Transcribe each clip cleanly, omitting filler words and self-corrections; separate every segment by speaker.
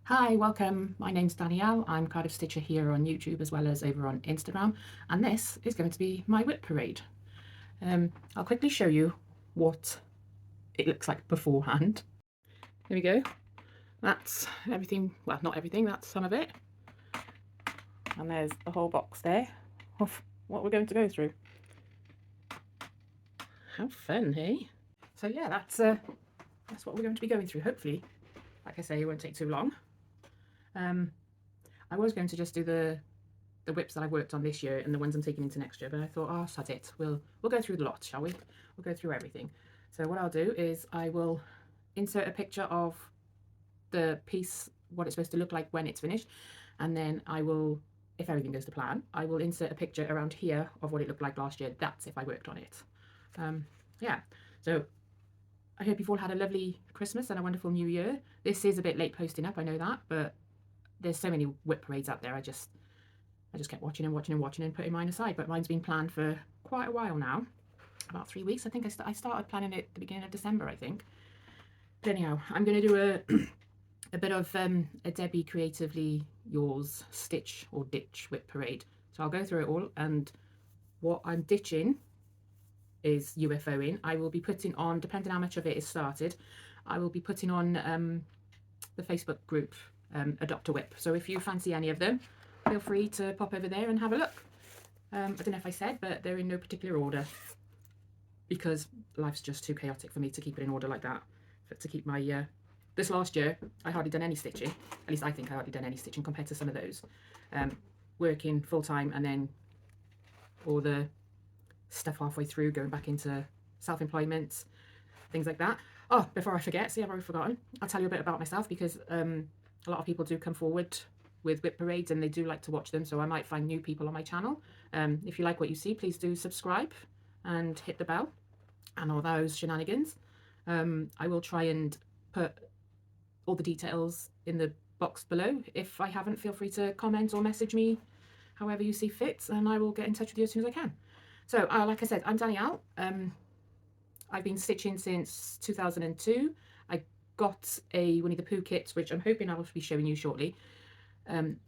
Speaker 1: Hi, welcome. My name's Danielle. I'm Cardiff Stitcher here on YouTube as well as over on Instagram, and this is going to be my WIP parade. I'll quickly show you what it looks like beforehand. Here we go. That's everything, well, not everything, that's some of it. And there's a whole box there of what we're going to go through. How fun, hey? So yeah, that's what we're going to be going through. Hopefully, like I say, it won't take too long. I was going to just do the WIPs that I've worked on this year and the ones I'm taking into next year, but I thought, oh, sod it, we'll go through the lot, shall we? We'll go through everything. So what I'll do is I will insert a picture of the piece, what it's supposed to look like when it's finished, and then I will, if everything goes to plan, I will insert a picture around here of what it looked like last year. That's if I worked on it. Yeah, so I hope you've all had a lovely Christmas and a wonderful New Year. This is a bit late posting up, I know that, but there's so many WIP parades out there. I just kept watching and putting mine aside. But mine's been planned for quite a while now, about 3 weeks. I think I started planning it at the beginning of December, I think. But anyhow, I'm going to do a bit of a Debbie Creatively Yours stitch or ditch WIP parade. So I'll go through it all, and what I'm ditching is UFOing. I will be putting on, depending how much of it is started, I will be putting on the Facebook group Adopt a WIP. So if you fancy any of them, feel free to pop over there and have a look. I don't know if I said, but they're in no particular order because life's just too chaotic for me to keep it in order like that. To keep my this last year, I hardly done any stitching. At least I think I hardly done any stitching compared to some of those. Working full time and then all the stuff halfway through, going back into self-employment, things like that. Oh, before I forget, see, I've already forgotten. I'll tell you a bit about myself because a lot of people do come forward with WIP parades and they do like to watch them, so I might find new people on my channel. If you like what you see, please do subscribe and hit the bell and all those shenanigans. I will try and put all the details in the box below. If I haven't, feel free to comment or message me however you see fit, and I will get in touch with you as soon as I can. So like I said, I'm Danielle. I've been stitching since 2002. I got a Winnie the Pooh kit, which I'm hoping I will be showing you shortly,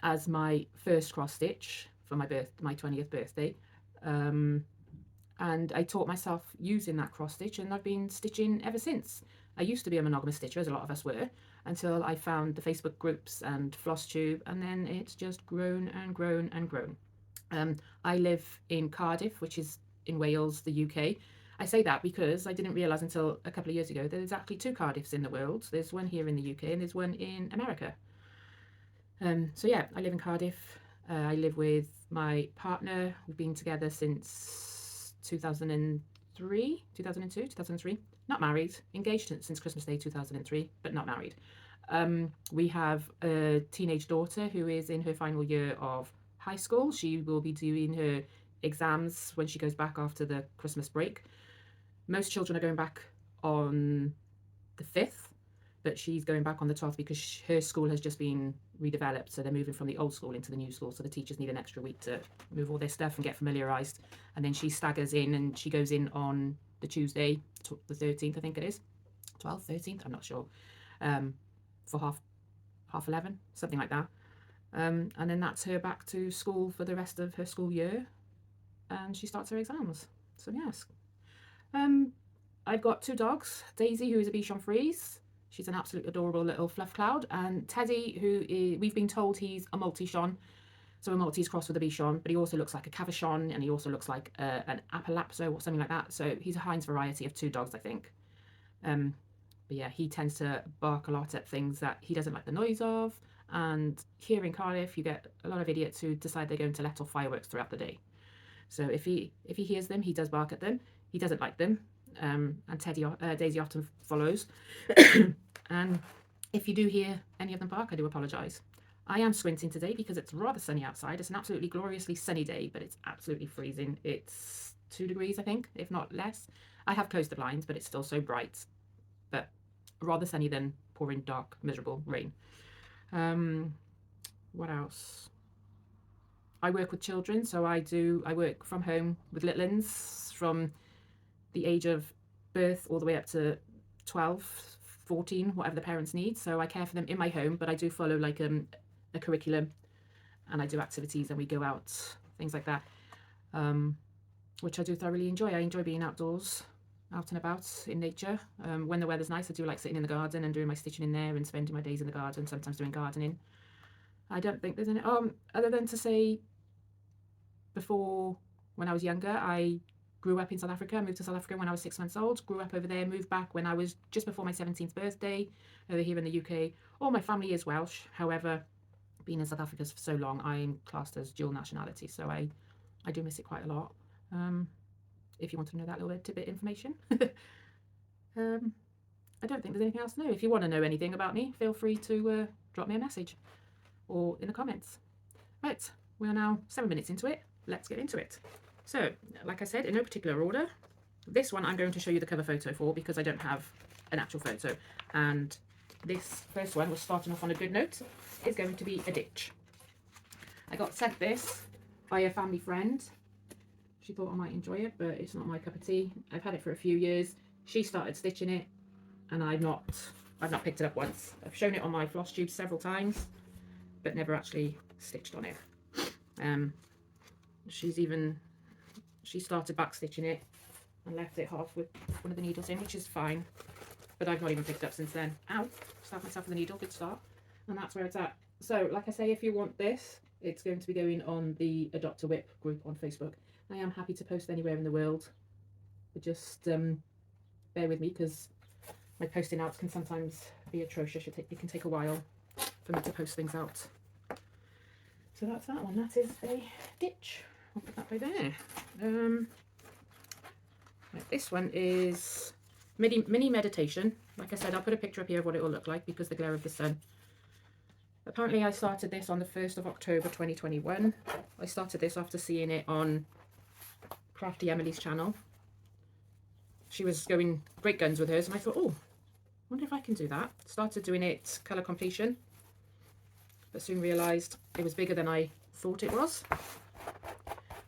Speaker 1: as my first cross stitch for my 20th birthday. And I taught myself using that cross stitch, and I've been stitching ever since. I used to be a monogamous stitcher, as a lot of us were, until I found the Facebook groups and FlossTube, and then it's just grown and grown and grown. I live in Cardiff, which is in Wales, the UK. I say that because I didn't realise until a couple of years ago there's actually 2 Cardiffs in the world. There's one here in the UK and there's one in America. So yeah, I live in Cardiff. I live with my partner. We've been together since 2003, 2002, 2003. Not married, engaged since Christmas Day 2003, but not married. We have a teenage daughter who is in her final year of high school. She will be doing her exams when she goes back after the Christmas break. Most children are going back on the 5th, but she's going back on the 12th because her school has just been redeveloped, so they're moving from the old school into the new school, so the teachers need an extra week to move all their stuff and get familiarised, and then she staggers in and she goes in on the Tuesday, the 13th, I think it is, 12th, 13th, I'm not sure, for half 11, something like that, and then that's her back to school for the rest of her school year, and she starts her exams. So yes, I've got 2 dogs, Daisy, who is a Bichon Frise. She's an absolute adorable little fluff cloud, and Teddy, who is, we've been told he's a Maltese, so a Maltese cross with a Bichon, but he also looks like a Cavachon, and he also looks like an Appalapso or something like that, so he's a Heinz variety of 2 dogs, I think. But yeah, he tends to bark a lot at things that he doesn't like the noise of, and here in Cardiff you get a lot of idiots who decide they're going to let off fireworks throughout the day. So if he hears them, he does bark at them. He doesn't like them, and Daisy often follows. And if you do hear any of them bark, I do apologise. I am squinting today because it's rather sunny outside. It's an absolutely gloriously sunny day, but it's absolutely freezing. It's 2 degrees, I think, if not less. I have closed the blinds, but it's still so bright. But rather sunny than pouring dark, miserable rain. What else? I work with children, so I work from home with little ones from the age of birth all the way up to 12, 14, whatever the parents need. So I care for them in my home, but I do follow like a curriculum, and I do activities and we go out, things like that, which I do thoroughly enjoy. I enjoy being outdoors, out and about in nature. When the weather's nice, I do like sitting in the garden and doing my stitching in there and spending my days in the garden, sometimes doing gardening. I don't think there's any, other than to say, before, when I was younger, I grew up in South Africa. I moved to South Africa when I was 6 months old, grew up over there, moved back when I was just before my 17th birthday over here in the UK. All my family is Welsh. However, being in South Africa for so long, I'm classed as dual nationality, so I do miss it quite a lot. If you want to know that little bit tidbit information. I don't think there's anything else to know. If you want to know anything about me, feel free to drop me a message or in the comments. Right, we are now 7 minutes into it. Let's get into it. So, like I said, in no particular order, this one I'm going to show you the cover photo for because I don't have an actual photo. And this first one was starting off on a good note. Is going to be a ditch. I got sent this by a family friend. She thought I might enjoy it, but it's not my cup of tea. I've had it for a few years. She started stitching it, and I've not picked it up once. I've shown it on my floss tube several times, but never actually stitched on it. She started back stitching it and left it half with one of the needles in, which is fine, but I've not even picked it up since then. Ow, stabbed myself with a needle, good start. And that's where it's at. So, like I say, if you want this, it's going to be going on the Adopt a WIP group on Facebook. I am happy to post anywhere in the world, but just bear with me because my posting outs can sometimes be atrocious. It can take a while for me to post things out. So that's that one. That is a ditch. I'll put that by there. Right, this one is mini meditation. Like I said, I'll put a picture up here of what it will look like because the glare of the sun. Apparently I started this on the 1st of October 2021. I started this after seeing it on Crafty Emily's channel. She was going great guns with hers, and I thought, oh, wonder if I can do that. Started doing it colour completion, but soon realised it was bigger than I thought it was.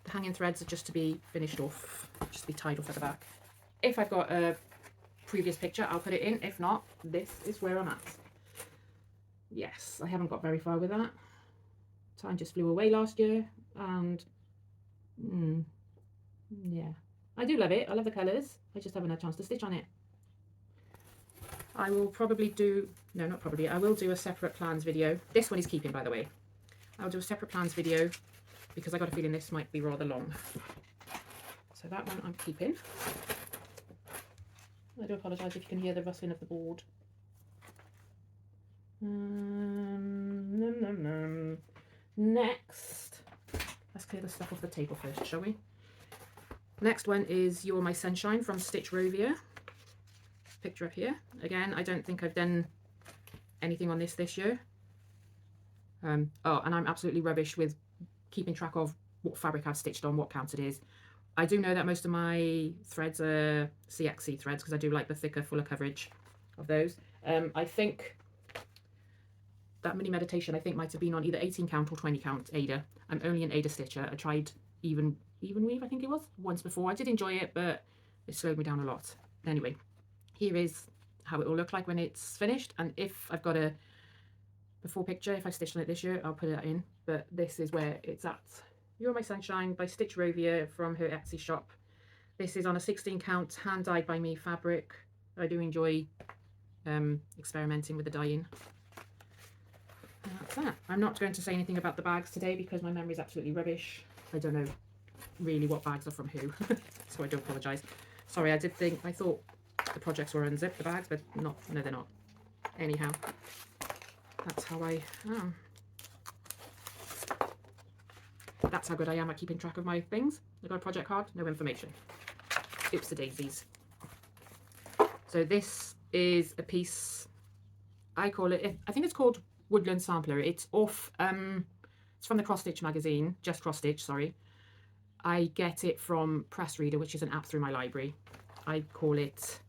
Speaker 1: The hanging threads are just to be finished off, just to be tied off at the back. If I've got a previous picture, I'll put it in. If not, this is where I'm at. Yes, I haven't got very far with that. Time just flew away last year, and yeah, I do love it. I love the colours. I just haven't had a chance to stitch on it. I will probably do, no, not probably, I will do a separate plans video. This one is keeping, by the way. I'll do a separate plans video because I got a feeling this might be rather long. So that one I'm keeping. I do apologise if you can hear the rustling of the board. Next, let's clear the stuff off the table first, shall we? Next one is You're My Sunshine from Stitch Rovia. Picture up here. Again, I don't think I've done anything on this year. Oh, and I'm absolutely rubbish with keeping track of what fabric I've stitched on, what count it is. I do know that most of my threads are CXC threads because I do like the thicker, fuller coverage of those. I think that mini meditation I think might have been on either 18 count or 20 count Ada. I'm only an Ada stitcher. I tried even weave, I think it was, once before. I did enjoy it, but it slowed me down a lot. Anyway, here is how it will look like when it's finished, and if I've got a before picture, if I stitched on it this year, I'll put it in, but this is where it's at. You're My Sunshine by Stitch Rovia from her Etsy shop. This is on a 16 count, hand dyed by me fabric. I do enjoy experimenting with the dyeing. And that's that. I'm not going to say anything about the bags today because my memory is absolutely rubbish. I don't know really what bags are from who, so I do apologise. Sorry, I thought the projects were unzipped, the bags, but not, no they're not. Anyhow, that's how I am. That's how good I am at keeping track of my things. I got a project card, no information. Oops the daisies. So this is a piece, I call it, I think it's called Woodland Sampler. It's off, it's from the Cross Stitch magazine, Just Cross Stitch, sorry. I get it from Press Reader, which is an app through my library. I call it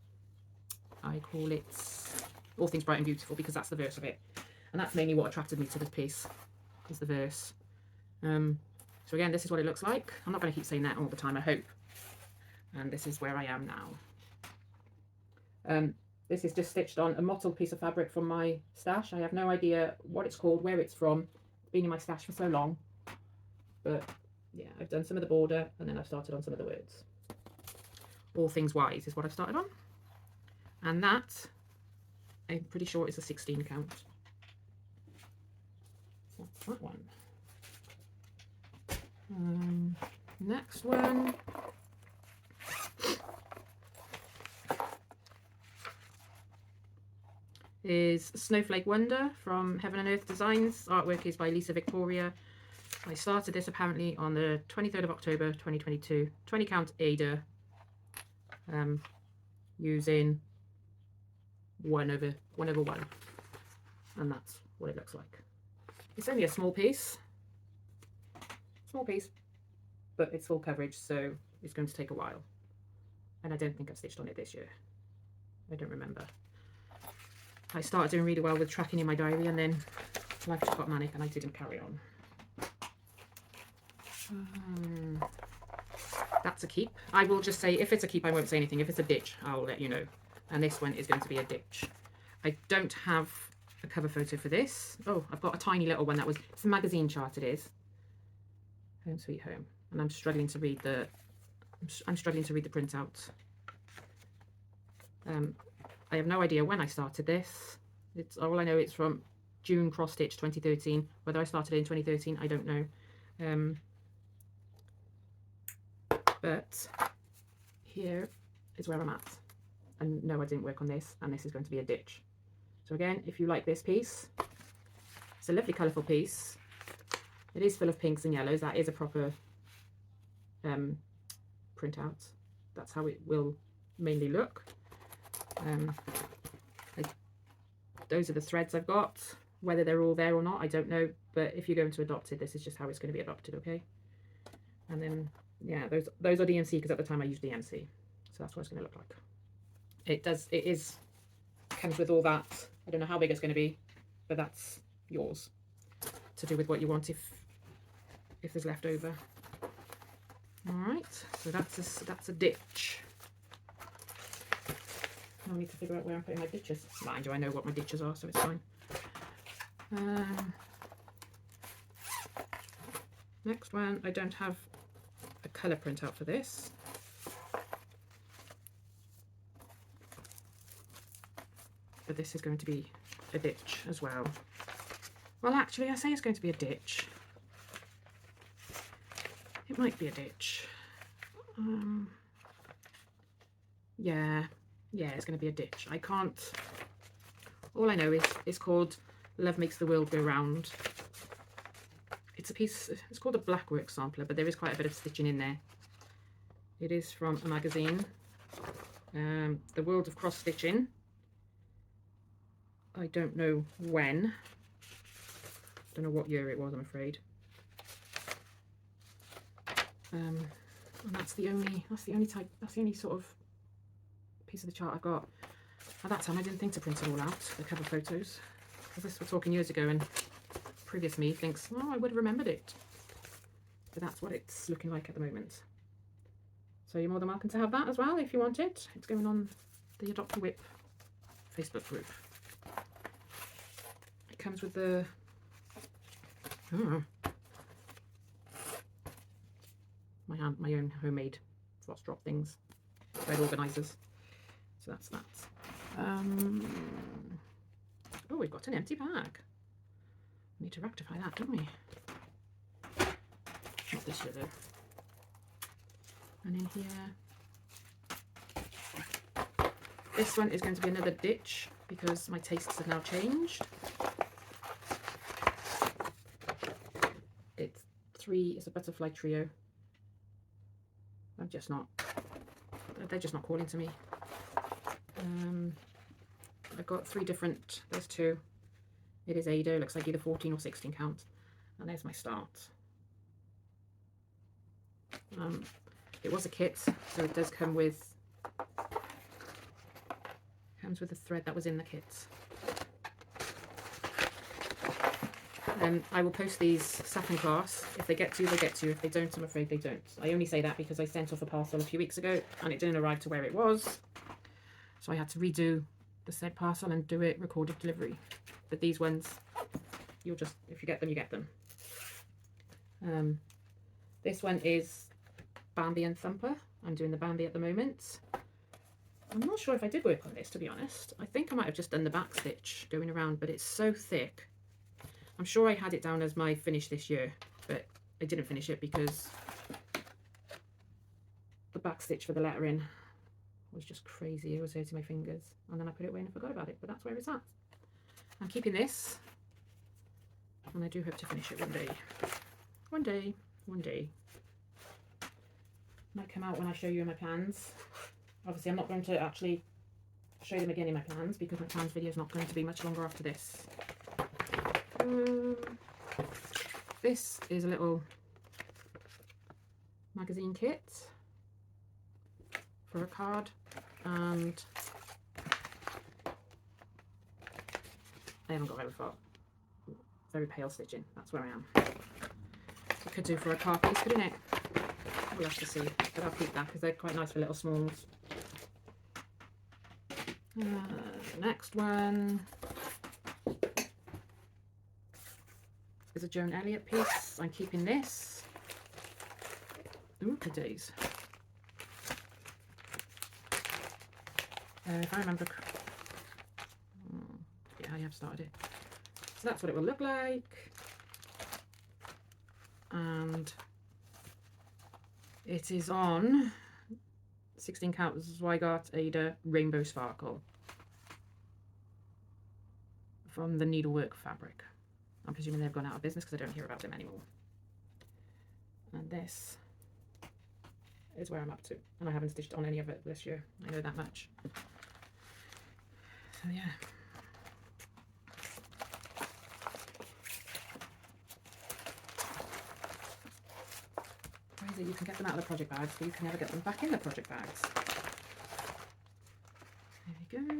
Speaker 1: All Things Bright and Beautiful because that's the verse of it. And that's mainly what attracted me to this piece, is the verse. So again, this is what it looks like. I'm not going to keep saying that all the time, I hope. And this is where I am now. This is just stitched on a mottled piece of fabric from my stash. I have no idea what it's called, where it's from. It's been in my stash for so long. But yeah, I've done some of the border and then I've started on some of the words. All Things Wise is what I've started on. And that, I'm pretty sure, is a 16 count. So that's that one. Next one. Is Snowflake Wonder from Heaven and Earth Designs. Artwork is by Lisa Victoria. I started this apparently on the 23rd of October 2022. 20 count Ada, using 1/1, and that's what it looks like. It's only a small piece, but it's full coverage, so it's going to take a while. And I don't think I've stitched on it this year. I don't remember. I started doing really well with tracking in my diary, and then life just got manic and I didn't carry on. That's a keep. I will just say, if it's a keep, I won't say anything. If it's a ditch, I'll let you know. And this one is going to be a ditch. I don't have a cover photo for this. Oh, I've got a tiny little one that was, it's a magazine chart, it is. Home Sweet Home. And I'm struggling to read the, printout. I have no idea when I started this. It's all I know, it's from June cross stitch 2013. Whether I started in 2013, I don't know. But here is where I'm at. And no, I didn't work on this, and this is going to be a ditch. So again, if you like this piece, it's a lovely colourful piece. It is full of pinks and yellows. That is a proper printout. That's how it will mainly look. Those are the threads I've got. Whether they're all there or not, I don't know. But if you're going to adopt it, this is just how it's going to be adopted, okay? And then, yeah, those are DMC, because at the time I used DMC. So that's what it's going to look like. Comes with all that. I don't know how big it's going to be, but that's yours to do with what you want if there's left over. All right, so that's a ditch. Now I need to figure out where I'm putting my ditches. Mind you, I know what my ditches are, so it's fine. Next one, I don't have a colour printout for this. But this is going to be a ditch as well. Well, actually, I say it's going to be a ditch. It might be a ditch. Yeah, it's going to be a ditch. I can't... All I know is it's called Love Makes the World Go Round. It's a piece... It's called a Blackwork sampler, but there is quite a bit of stitching in there. It is from a magazine. The World of Cross Stitching. I don't know when. I don't know what year it was, I'm afraid. And that's the only sort of piece of the chart I've got. At that time I didn't think to print it all out, the cover photos. Because this, we're talking years ago, and previous me thinks, oh, I would have remembered it. But that's what it's looking like at the moment. So you're more than welcome to have that as well if you want it. It's going on the Adopt a WIP Facebook group. It comes with the my own homemade frost drop things, thread organisers. So that's that. Oh, we've got an empty bag. We need to rectify that, don't we? Not this year though. And in here, this one is going to be another ditch because my tastes have now changed. It's a Butterfly trio. They're just not calling to me. I've got 3 different, there's 2. It is Ada, looks like either 14 or 16 count. And there's my start. It was a kit, so it does come with the thread that was in the kit. I will post these satin class. If they get to, they get to. If they don't, I'm afraid they don't. I only say that because I sent off a parcel a few weeks ago and it didn't arrive to where it was. So I had to redo the said parcel and do it recorded delivery. But these ones, you'll just, if you get them, you get them. This one is Bambi and Thumper. I'm doing the Bambi at the moment. I'm not sure if I did work on this, to be honest. I think I might have just done the back stitch going around, but it's so thick. I'm sure I had it down as my finish this year, but I didn't finish it because the back stitch for the lettering was just crazy. It was hurting my fingers. And then I put it away and I forgot about it, but that's where it's at. I'm keeping this, and I do hope to finish it one day. One day, one day. Might come out when I show you my plans. Obviously, I'm not going to actually show them again in my plans because my plans video is not going to be much longer after this. This is a little magazine kit for a card, and I haven't got very far. Very pale stitching, that's where I am. I could do for a card piece, couldn't it? We'll have to see, but I'll keep that because they're quite nice for little smalls. Next one is a Joan Elliott piece. I'm keeping this. Ooh, good days. If I remember, yeah, I have started it. So that's what it will look like. And it is on 16 count Zweigart Ada Rainbow Sparkle from the Needlework Fabric. I'm presuming they've gone out of business because I don't hear about them anymore. And this is where I'm up to. And I haven't stitched on any of it this year. I know that much. So yeah. Crazy, you can get them out of the project bags, but you can never get them back in the project bags. There we go.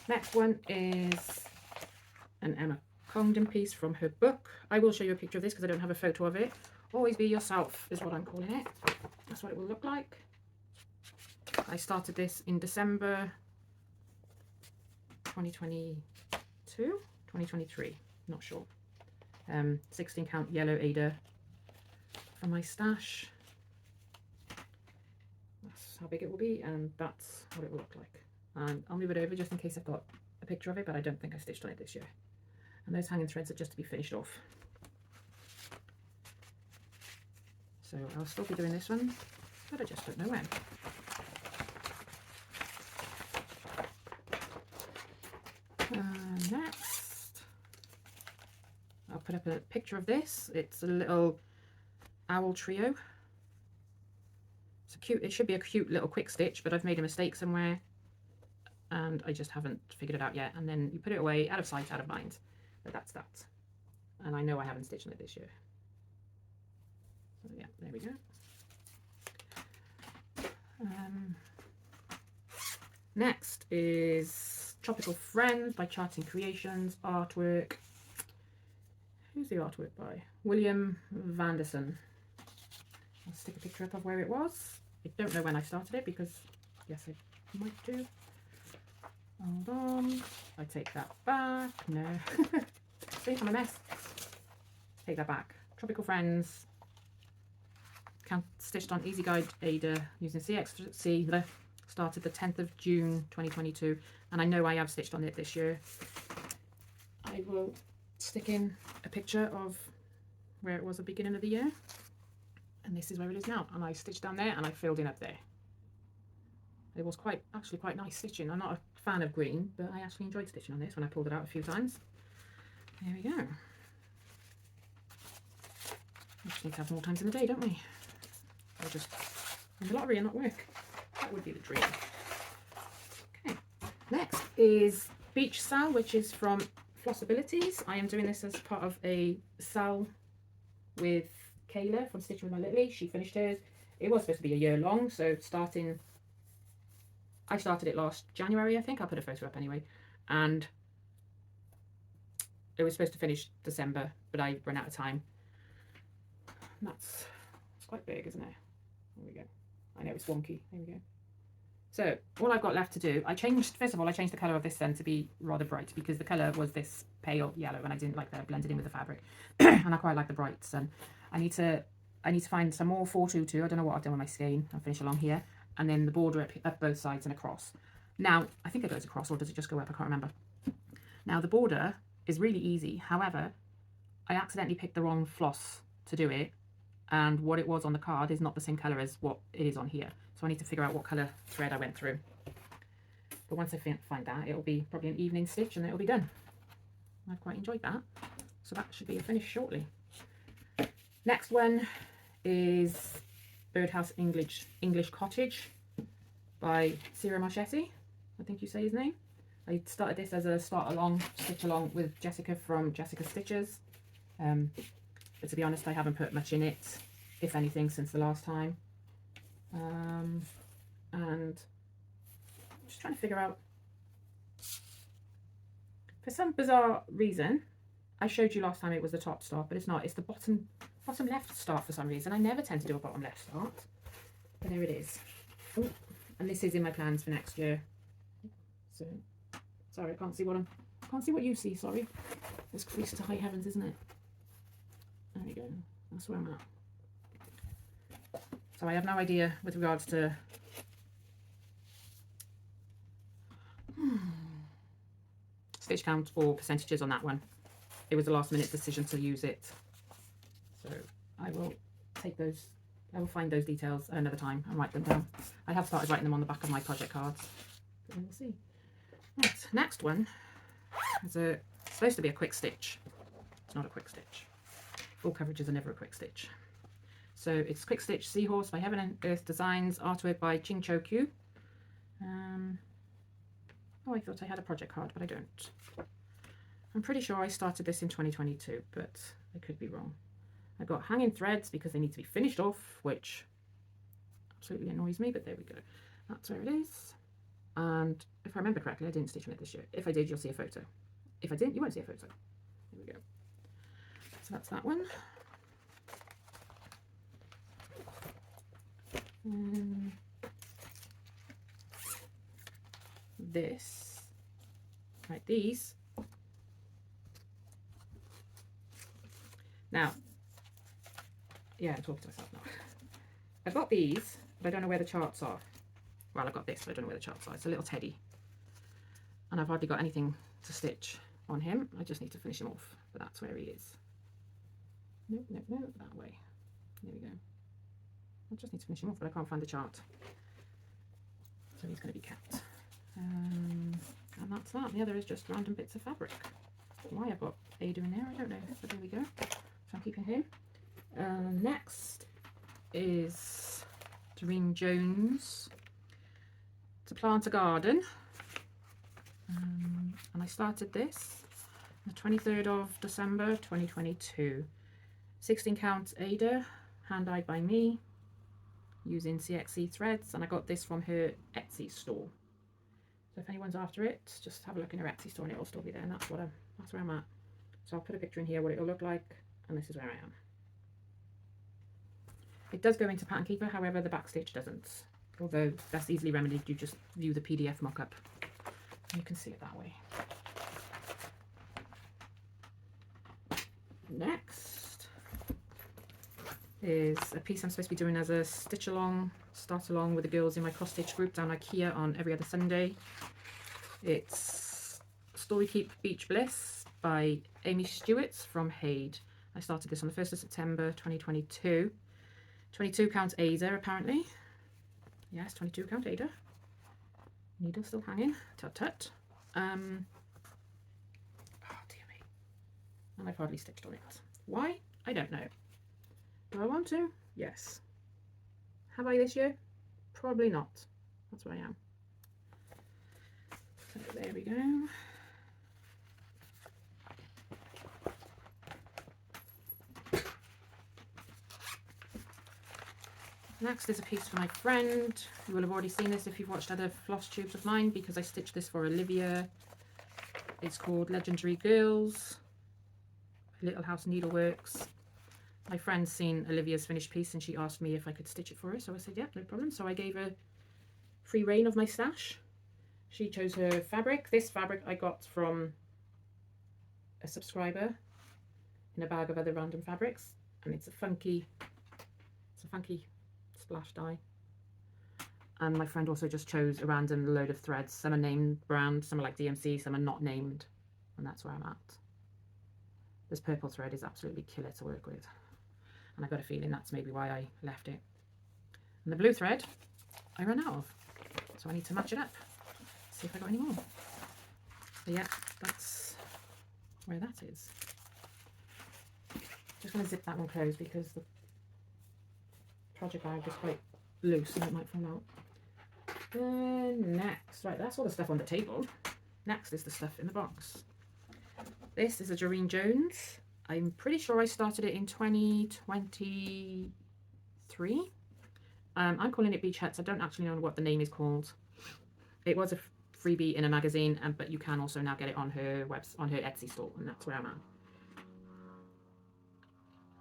Speaker 1: Next one is an Emma Congdon piece from her book. I will show you a picture of this because I don't have a photo of it. Always be yourself is what I'm calling it. That's what it will look like. I started this in December 2022, 2023, not sure. 16 count yellow Ada from my stash. That's how big it will be, and that's what it will look like. And I'll move it over just in case I've got a picture of it, but I don't think I stitched on it this year. And those hanging threads are just to be finished off. So I'll still be doing this one, but I just don't know when. Next, I'll put up a picture of this. It's a little owl trio. It's a cute, it should be a cute little quick stitch, but I've made a mistake somewhere and I just haven't figured it out yet. And then you put it away, out of sight, out of mind. But that's that. And I know I haven't stitched on it this year. So yeah, there we go. Next is Tropical Friends by Charting Creations, artwork. Who's the artwork by? William Vanderson. I'll stick a picture up of where it was. I don't know when I started it because, yes, I might do. Hold on. I take that back. No. See, I'm a mess. Take that back. Tropical Friends. Stitched on Easy Guide Ada using CXC. Started the 10th of June 2022. And I know I have stitched on it this year. I will stick in a picture of where it was at the beginning of the year. And this is where it is now. And I stitched down there and I filled in up there. It was actually quite nice stitching. I'm not a fan of green, but I actually enjoyed stitching on this when I pulled it out a few times. There we go. We just need to have more times in the day, don't we? Or just win the lottery and not work. That would be the dream. Okay. Next is Beach Sal, which is from Flossabilities. I am doing this as part of a sal with Kayla from Stitching with My Lily. She finished hers. It was supposed to be a year long, so I started it last January, I think. I'll put a photo up anyway. And it was supposed to finish December, but I ran out of time. It's quite big, isn't it? There we go. I know it's wonky. There we go. So all I've got left to do, first of all, I changed the colour of this then to be rather bright because the colour was this pale yellow and I didn't like that it blended in with the fabric. And I quite like the brights. And I need to find some more 422. I don't know what I've done with my skein. I'll finish along here. And then the border up both sides and across. Now, I think it goes across, or does it just go up? I can't remember. Now, the border is really easy. However, I accidentally picked the wrong floss to do it. And what it was on the card is not the same colour as what it is on here. So I need to figure out what colour thread I went through. But once I find that, it'll be probably an evening stitch and it'll be done. I've quite enjoyed that. So that should be finished shortly. Next one is Birdhouse English Cottage by Ciro Marchetti. I think you say his name. I started this as a stitch along with Jessica from Jessica Stitches. But to be honest, I haven't put much in it, if anything, since the last time. And I'm just trying to figure out, for some bizarre reason, I showed you last time it was the top start, but it's not. It's the bottom left start for some reason. I never tend to do a bottom left start, but there it is. Ooh, and this is in my plans for next year. So, sorry, I can't see what you see. Sorry, it's creased to high heavens, isn't it? There we go. That's where I'm at. So I have no idea with regards to stitch count or percentages on that one. It was a last minute decision to use it. So I will find those details another time and write them down. I have started writing them on the back of my project cards. But we'll see. Right, next one is supposed to be a quick stitch. It's not a quick stitch. Full coverages are never a quick stitch. So it's Quick Stitch Seahorse by Heaven and Earth Designs, artwork by Ching Cho Kyu. Oh, I thought I had a project card, but I don't. I'm pretty sure I started this in 2022, but I could be wrong. I got hanging threads because they need to be finished off, which absolutely annoys me, but there we go. That's where it is. And if I remember correctly, I didn't stitch on it this year. If I did, you'll see a photo. If I didn't, you won't see a photo. There we go. So that's that one. This, right, these. Now, yeah, I'm talking to myself now. I've got these, but I don't know where the charts are. Well, I've got this, but I don't know where the charts are. It's a little teddy. And I've hardly got anything to stitch on him. I just need to finish him off, but that's where he is. No, that way. There we go. I just need to finish him off, but I can't find the chart. So he's going to be kept. And that's that. The other is just random bits of fabric. Why I've got Ada in there, I don't know, but there we go. So I'm keeping him. Next is Doreen Jones, To Plant a Garden. And I started this the 23rd of December 2022. 16 count Ada, hand-dyed by me, using CXC threads, and I got this from her Etsy store. So if anyone's after it, just have a look in her Etsy store and it'll still be there, and that's where I'm at. So I'll put a picture in here what it'll look like, and this is where I am. It does go into Pattern Keeper, however the back stitch doesn't. Although that's easily remedied, you just view the PDF mock-up. You can see it that way. Next is a piece I'm supposed to be doing as a stitch along, start along with the girls in my cross stitch group down IKEA on every other Sunday. It's Story Keep Beach Bliss by Amy Stewart from HAED. I started this on the 1st of September 2022. 22 count Ada apparently. Yes, 22 count Ada. Needle still hanging. Tut tut. Oh dear me. And I've hardly stitched on it. Why? I don't know. Do I want to? Yes. Have I this year? Probably not. That's where I am. So there we go. Next is a piece for my friend. You will have already seen this if you've watched other floss tubes of mine, because I stitched this for Olivia. It's called Legendary Girls, Little House Needleworks. My friend's seen Olivia's finished piece and she asked me if I could stitch it for her, so I said, yeah, no problem. So I gave her free reign of my stash. She chose her fabric. This fabric I got from a subscriber in a bag of other random fabrics, and it's a funky splash dye. And my friend also just chose a random load of threads. Some are named brand, some are like DMC, some are not named, and that's where I'm at. This purple thread is absolutely killer to work with, and I got a feeling that's maybe why I left it. And the blue thread I ran out of, so I need to match it up, see if I got any more. But yeah, that's where that is. Just going to zip that one closed because the project bag is quite loose and it might fall out. Next, right, that's all the stuff on the table. Next is the stuff in the box. This is a Doreen Jones. I'm pretty sure I started it in 2023. I'm calling it Beach Huts. I don't actually know what the name is called. It was a freebie in a magazine, but you can also now get it on her on her Etsy store, and that's where I'm at.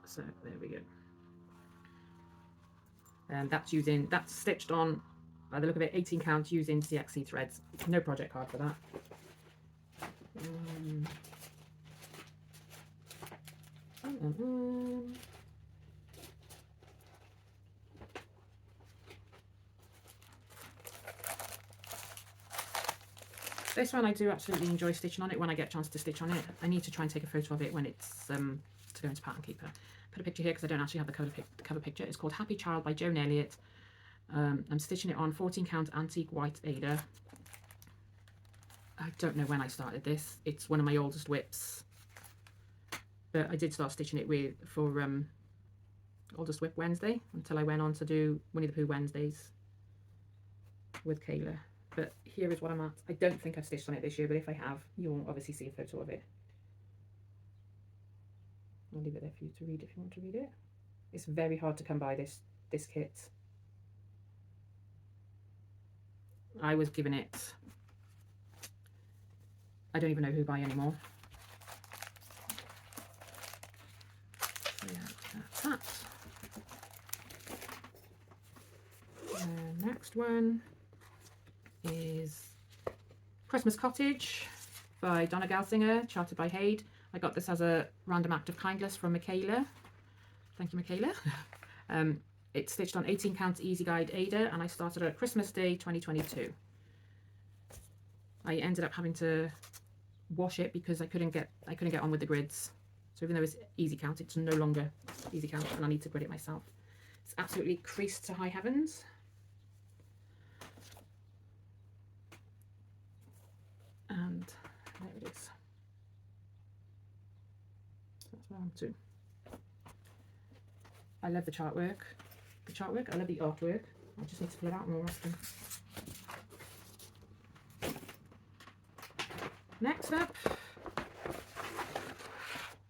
Speaker 1: So there we go. And that's stitched on, by the look of it, 18 count using CXC threads. No project card for that. This one I do absolutely enjoy stitching on it when I get a chance to stitch on it. I need to try and take a photo of it when it's to go into Pattern Keeper. Put a picture here because I don't actually have the cover picture. It's called Happy Child by Joan Elliott. I'm stitching it on 14 count antique white Aida. I don't know when I started this. It's one of my oldest WIPs, but I did start stitching it for oldest WIP Wednesday until I went on to do Winnie the Pooh Wednesdays with Kayla. But here is what I'm at. I don't think I've stitched on it this year, but if I have, you'll obviously see a photo of it. I'll leave it there for you to read if you want to read it. It's very hard to come by this kit. I was given it, I don't even know who by anymore. So yeah, that's that. The next one is Christmas Cottage by Donna Gelsinger, charted by HAED. I got this as a random act of kindness from Michaela. Thank you, Michaela. It's stitched on 18 count Easy Guide Aida, and I started at Christmas Day 2022. I ended up having to wash it because I couldn't get on with the grids. So even though it's easy count, it's no longer easy count, and I need to grid it myself. It's absolutely creased to high heavens. And there it is. That's where I'm to. I love the chart work. I love the artwork. I just need to pull it out more often. Next up,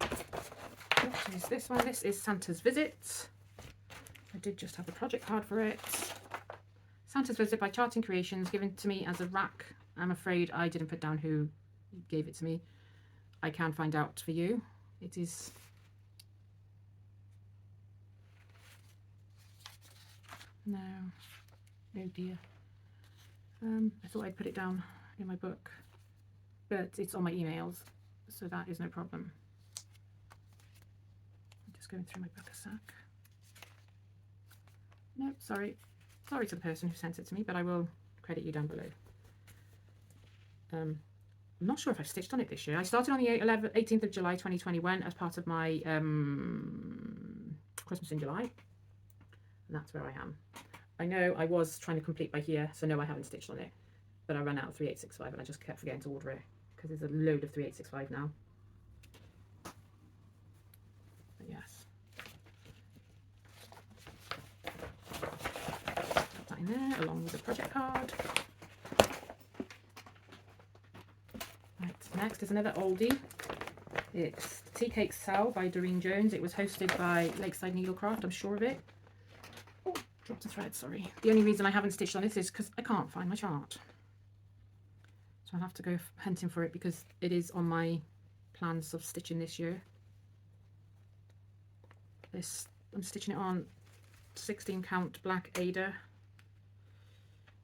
Speaker 1: what is this one? This is Santa's Visit. I did just have the project card for it. Santa's Visit by Charting Creations, given to me as a rack. I'm afraid I didn't put down who gave it to me. I can find out for you. It is no, oh dear. I thought I'd put it down in my book, but it's on my emails, so that is no problem. I'm just going through my book a sec. No, sorry to the person who sent it to me, but I will credit you down below. I'm not sure if I've stitched on it this year. I started on the 18th of July 2021 as part of my Christmas in July, and that's where I am. I know I was trying to complete by here, so no, I haven't stitched on it, but I ran out of 3865 and I just kept forgetting to order it because there's a load of 3865 now. But yes, put that in there along with the project card. Right, next is another oldie. It's Tea Cake Cell by Doreen Jones. It was hosted by Lakeside Needlecraft, I'm sure of it. Oh, dropped a thread, sorry. The only reason I haven't stitched on this is because I can't find my chart. So I'll have to go hunting for it because it is on my plans of stitching this year. This, I'm stitching it on 16 count black Ada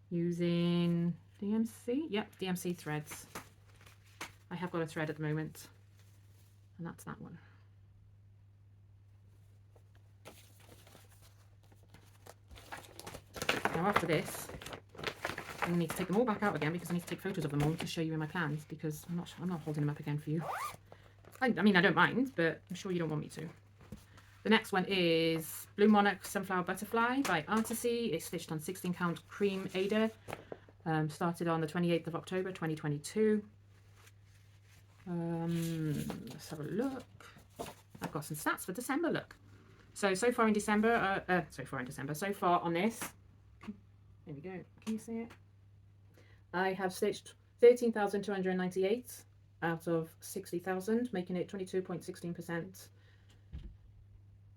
Speaker 1: using DMC, yep, DMC threads. I have got a thread at the moment, and that's that one. Now after this, I need to take them all back out again because I need to take photos of them all to show you in my plans, because I'm not holding them up again for you. I mean, I don't mind, but I'm sure you don't want me to. The next one is Blue Monarch Sunflower Butterfly by Artisy. It's stitched on 16 count cream Ada. Started on the 28th of October 2022. Let's have a look. I've got some stats for December, look. So far on this, there we go, can you see it? I have stitched 13,298 out of 60,000, making it 22.16%.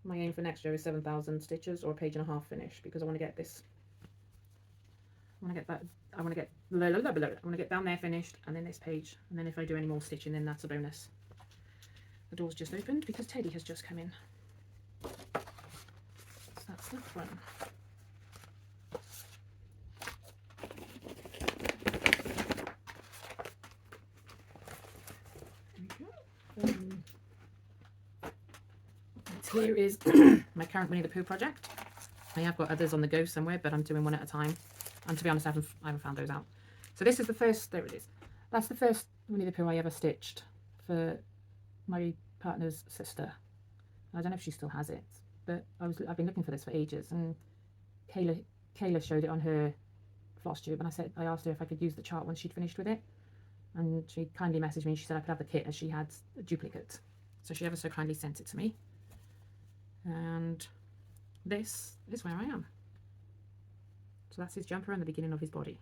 Speaker 1: My aim for next year is 7,000 stitches or a page and a half finish, because I want to get this. I want to get down there finished, and then this page, and then if I do any more stitching, then that's a bonus. The door's just opened because Teddy has just come in. So that's that one. Here is my current Winnie the Pooh project. I have got others on the go somewhere, but I'm doing one at a time. And to be honest, I haven't found those out. So this is the first, there it is. That's the first Winnie the Pooh I ever stitched for my partner's sister. I don't know if she still has it, but I've been looking for this for ages, and Kayla showed it on her floss tube, and I asked her if I could use the chart once she'd finished with it, and she kindly messaged me and she said I could have the kit as she had a duplicate. So she ever so kindly sent it to me. And this is where I am. So that's his jumper and the beginning of his body.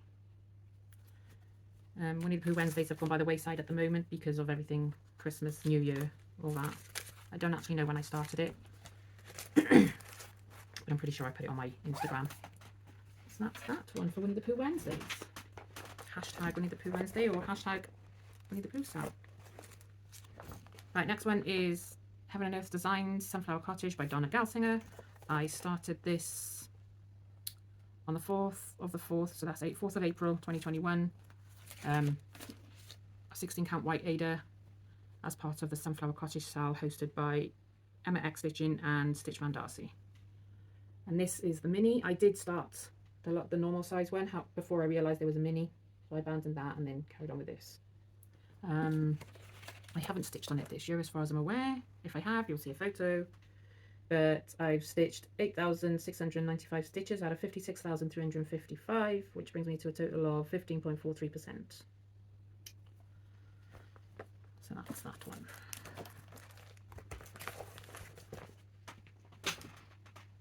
Speaker 1: Winnie the Pooh Wednesdays have gone by the wayside at the moment because of everything, Christmas, New Year, all that. I don't actually know when I started it, but I'm pretty sure I put it on my Instagram. So that's that one for Winnie the Pooh Wednesdays. Hashtag Winnie the Pooh Wednesday or hashtag Winnie the Pooh Sal. Right, next one is Heaven and Earth Designs Sunflower Cottage by Donna Galsinger. I started this on the 4th of the 4th, so that's 4th of April 2021. 16 count white Ada as part of the Sunflower Cottage sale hosted by Emma X Stitching and Stitch Van Darcy. And this is the mini. I did start the normal size one before I realised there was a mini, so I abandoned that and then carried on with this. I haven't stitched on it this year as far as I'm aware. If I have, you'll see a photo. But I've stitched 8,695 stitches out of 56,355, which brings me to a total of 15.43%. So that's that one.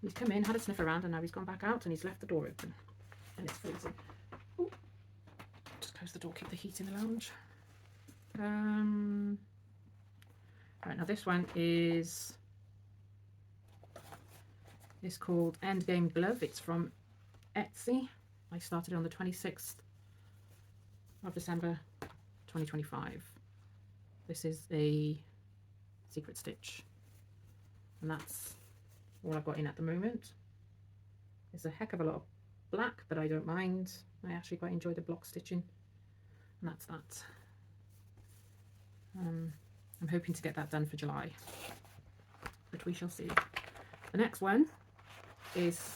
Speaker 1: He's come in, had a sniff around, and now he's gone back out and he's left the door open. And it's freezing. Ooh. Just close the door, keep the heat in the lounge. Right, now this one is called Endgame Glove. It's from Etsy. I started on the 26th of December 2025. This is a secret stitch, and that's all I've got in at the moment. It's a heck of a lot of black, but I don't mind. I actually quite enjoy the block stitching, and that's that. I'm hoping to get that done for July, but we shall see. The next one is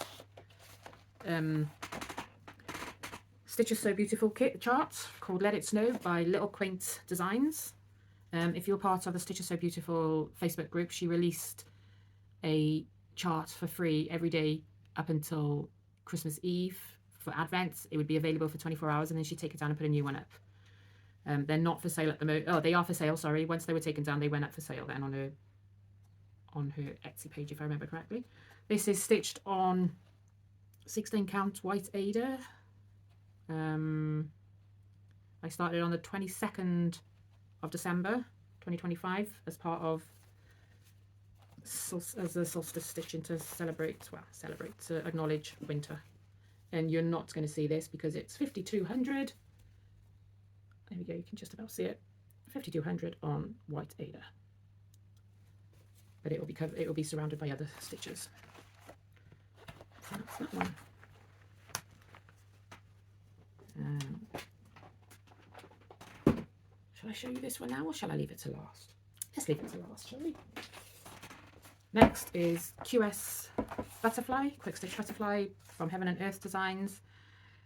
Speaker 1: Stitches So Beautiful kit chart called Let It Snow by Little Quaint Designs. If you're part of the Stitches So Beautiful Facebook group, she released a chart for free every day up until Christmas Eve. For Advent, it would be available for 24 hours, and then she'd take it down and put a new one up. They're not for sale at the moment. Oh, they are for sale, sorry. Once they were taken down, they went up for sale then on her Etsy page, if I remember correctly. This is stitched on 16 count white Ada. I started on the 22nd of December 2025 as part of as a solstice stitching to to acknowledge winter. And you're not going to see this because it's 5200. There we go, you can just about see it. 5200 on white Ada. but it will be surrounded by other stitches. So that's that one. Shall I show you this one now, or shall I leave it to last? Let's leave it to last, shall we? Next is QS Butterfly, Quick Stitch Butterfly from Heaven and Earth Designs.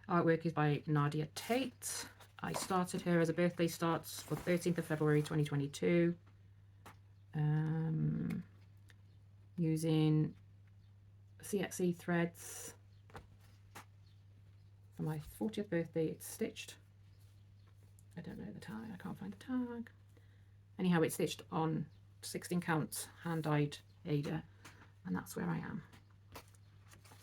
Speaker 1: Artwork is by Nadia Tate. I started her as a birthday start for 13th of February 2022. Using CXC threads. For my 40th birthday, it's stitched. I don't know the tag, I can't find the tag. Anyhow, it's stitched on 16 count hand-dyed Ada, and that's where I am.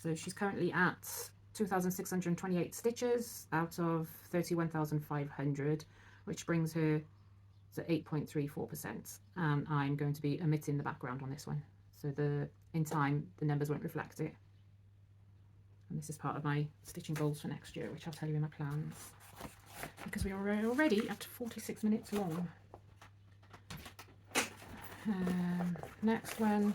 Speaker 1: So she's currently at 2,628 stitches out of 31,500, which brings her to 8.34%. And I'm going to be omitting the background on this one, so in time the numbers won't reflect it. And this is part of my stitching goals for next year, which I'll tell you in my plans, because we are already at 46 minutes long. Next one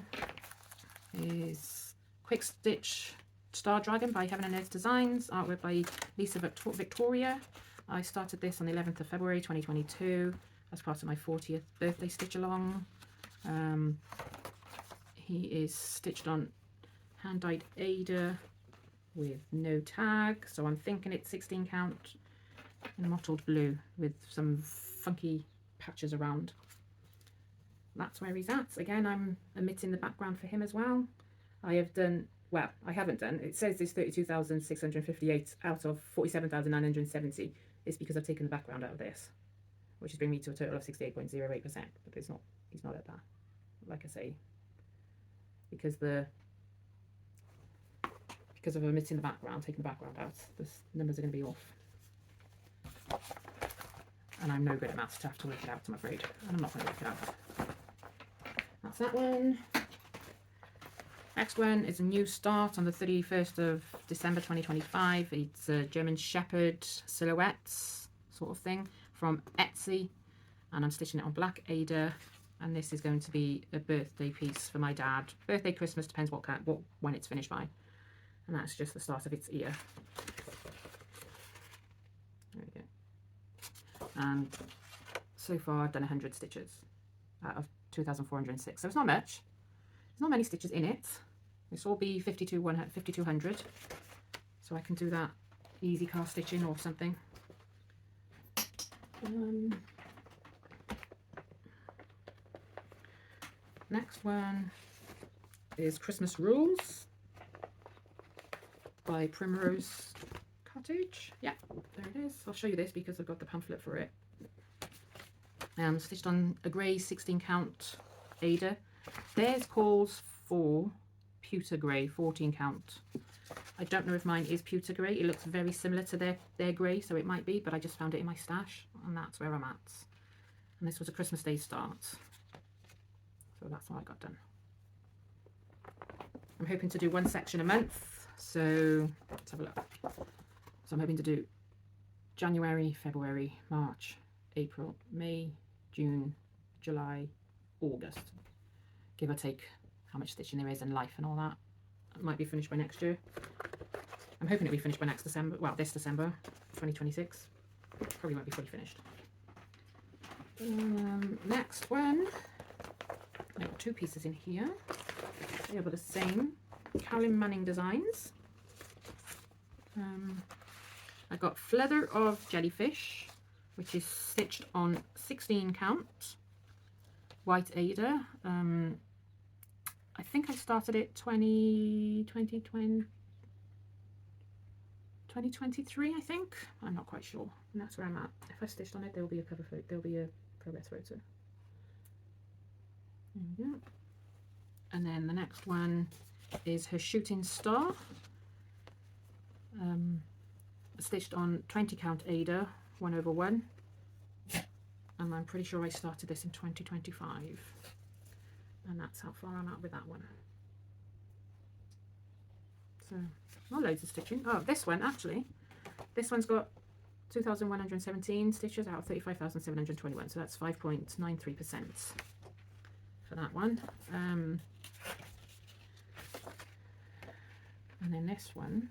Speaker 1: is Quick Stitch Star Dragon by Heaven and Earth Designs, artwork by Lisa Victoria. I started this on the 11th of February 2022 as part of my 40th birthday stitch along. He is stitched on hand-dyed Ada with no tag, so I'm thinking it's 16 count in mottled blue with some funky patches around. That's where he's at. Again, I'm omitting the background for him as well. I have done, well, I haven't done, it says there's 32,658 out of 47,970. It's because I've taken the background out of this, which is bringing me to a total of 68.08%, but it's not, he's not at that, like I say, because of omitting the background, taking the background out, the numbers are going to be off. And I'm no good at maths to have to work it out, I'm afraid, and I'm not going to work it out. That's that one. Next one is a new start on the 31st of December 2025. It's a German Shepherd silhouettes sort of thing from Etsy, and I'm stitching it on black Ada, and this is going to be a birthday piece for my dad. Birthday, Christmas, depends when it's finished by. And that's just the start of its ear. There we go. And so far I've done 100 stitches out of 2,406, so it's not much. There's not many stitches in it. This will be 5,200, so I can do that easy cast stitching or something. Next one is Christmas Rules by Primrose Cottage. Yeah, there it is. I'll show you this because I've got the pamphlet for it. Stitched on a grey 16 count Ada. Theirs calls for pewter grey 14 count. I don't know if mine is pewter grey. It looks very similar to their grey, so it might be, but I just found it in my stash, and that's where I'm at. And this was a Christmas Day start, so that's what I got done. I'm hoping to do one section a month, so let's have a look. So I'm hoping to do January, February, March, April, May, June, July, August, give or take how much stitching there is in life and all that. It might be finished by next year. I'm hoping it'll be finished by next December, well, this December 2026. Probably won't be fully finished. Next one, I've got two pieces in here. They are the same, Carolyn Manning Designs. I've got Feather of Jellyfish, which is stitched on 16 count white Ada. I think I started it 2023, I think. I'm not quite sure, and that's where I'm at. If I stitched on it, there will be a cover photo, there will be a progress photo. There we go. And then the next one is her Shooting Star, stitched on 20 count Ada 1/1, and I'm pretty sure I started this in 2025, and that's how far I'm at with that one. So not loads of stitching. Oh, this one actually, this one's got 2,117 stitches out of 35,721, so that's 5.93% for that one. And then this one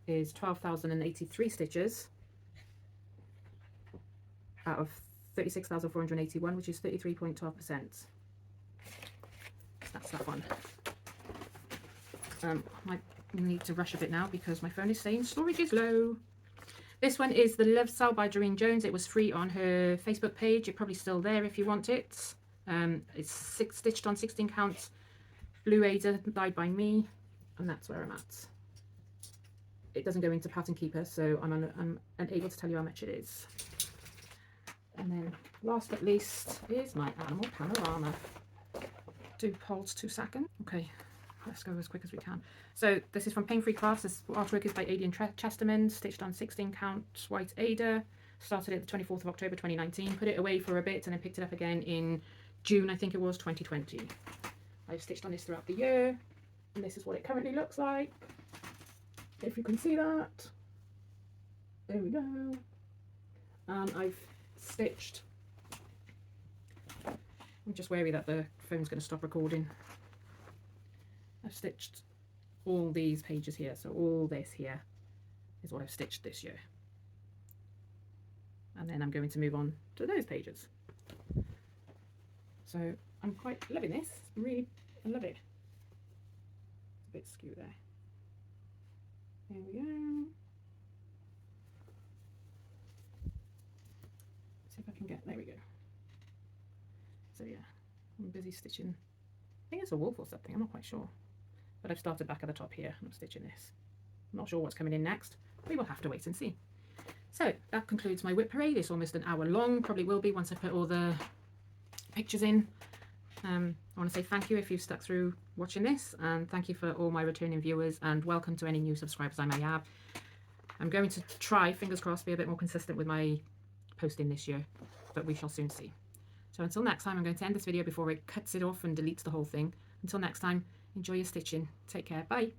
Speaker 1: is 12,083 stitches out of 36,481, which is 33.12%. That's that one. I might need to rush a bit now because my phone is saying storage is low. This one is the Love Cell by Doreen Jones. It was free on her Facebook page. It's probably still there if you want it. It's stitched on 16 counts, blue Ada dyed by me, and that's where I'm at. It doesn't go into Pattern Keeper, so I'm unable to tell you how much it is. And then last but least is my animal panorama. Do hold 2 seconds. Okay, let's go as quick as we can. So this is from Pain Free Crafts. This artwork is by Adrian Chesterman, stitched on 16 count white Ada. Started it the 24th of October 2019. Put it away for a bit and then picked it up again in June, I think it was, 2020. I've stitched on this throughout the year, and this is what it currently looks like. If you can see that. There we go. And I've stitched, I'm just wary that the phone's going to stop recording. I've stitched all these pages here, so all this here is what I've stitched this year. And then I'm going to move on to those pages. So I'm quite loving this. Really, I love it. It's a bit skew there. There we go. See if I can get, there we go. So yeah, I'm busy stitching. I think it's a wolf or something, I'm not quite sure. But I've started back at the top here and I'm stitching this. I'm not sure what's coming in next. We will have to wait and see. So that concludes my WIP parade. It's almost an hour long, probably will be once I put all the pictures in. I want to say thank you if you've stuck through watching this, and thank you for all my returning viewers, and welcome to any new subscribers I may have. I'm going to try, fingers crossed, be a bit more consistent with my posting this year, but we shall soon see. So until next time, I'm going to end this video before it cuts it off and deletes the whole thing. Until next time, enjoy your stitching. Take care. Bye.